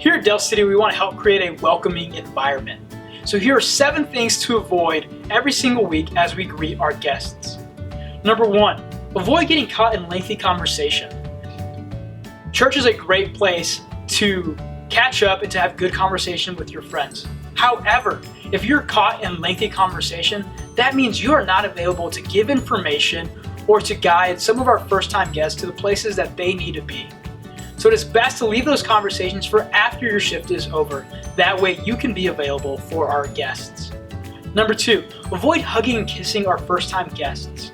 Here at Del City, we want to help create a welcoming environment. So here are 7 things to avoid every single week as we greet our guests. Number 1, avoid getting caught in lengthy conversation. Church is a great place to catch up and to have good conversation with your friends. However, if you're caught in lengthy conversation, that means you are not available to give information or to guide some of our first-time guests to the places that they need to be. So it is best to leave those conversations for after your shift is over. That way you can be available for our guests. Number 2, avoid hugging and kissing our first-time guests.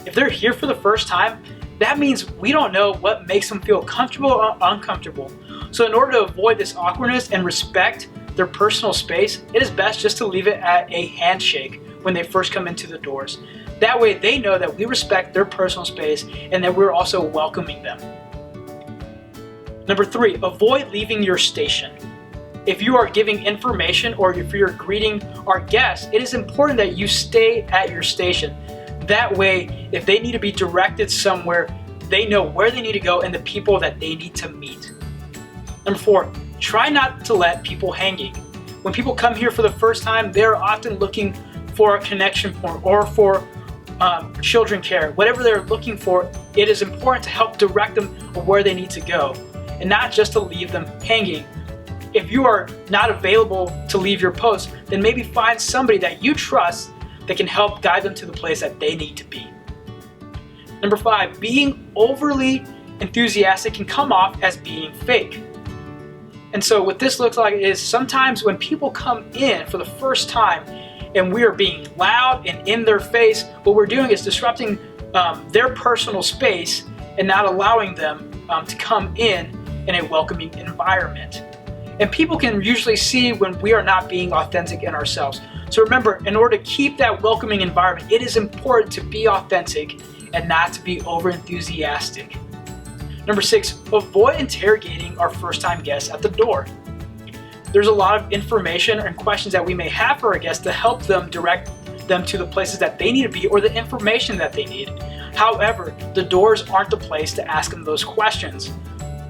If they're here for the first time, that means we don't know what makes them feel comfortable or uncomfortable. So in order to avoid this awkwardness and respect their personal space, it is best just to leave it at a handshake when they first come into the doors. That way they know that we respect their personal space and that we're also welcoming them. Number 3, avoid leaving your station. If you are giving information or if you're greeting our guests, it is important that you stay at your station. That way, if they need to be directed somewhere, they know where they need to go and the people that they need to meet. Number 4, try not to let people hanging. When people come here for the first time, they're often looking for a connection point or for children care. Whatever they're looking for, it is important to help direct them where they need to go and not just to leave them hanging. If you are not available to leave your post, then maybe find somebody that you trust that can help guide them to the place that they need to be. Number 5, being overly enthusiastic can come off as being fake. And so what this looks like is sometimes when people come in for the first time and we are being loud and in their face, what we're doing is disrupting their personal space and not allowing them to come in a welcoming environment. And people can usually see when we are not being authentic in ourselves. So remember, in order to keep that welcoming environment, it is important to be authentic and not to be over enthusiastic. Number 6, avoid interrogating our first-time guests at the door. There's a lot of information and questions that we may have for our guests to help them direct them to the places that they need to be or the information that they need. However, the doors aren't the place to ask them those questions.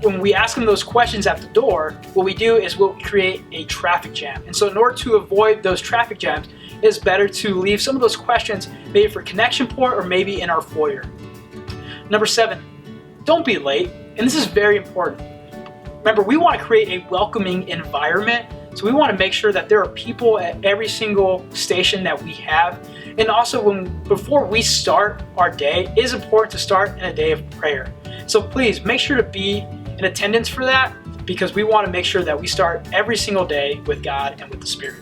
When we ask them those questions at the door, what we do is we'll create a traffic jam. And so in order to avoid those traffic jams, it is better to leave some of those questions maybe for connection point or maybe in our foyer. Number 7, don't be late. And this is very important. Remember, we want to create a welcoming environment. So we want to make sure that there are people at every single station that we have. And also before we start our day, it is important to start in a day of prayer. So please make sure to be in attendance for that because we want to make sure that we start every single day with God and with the Spirit.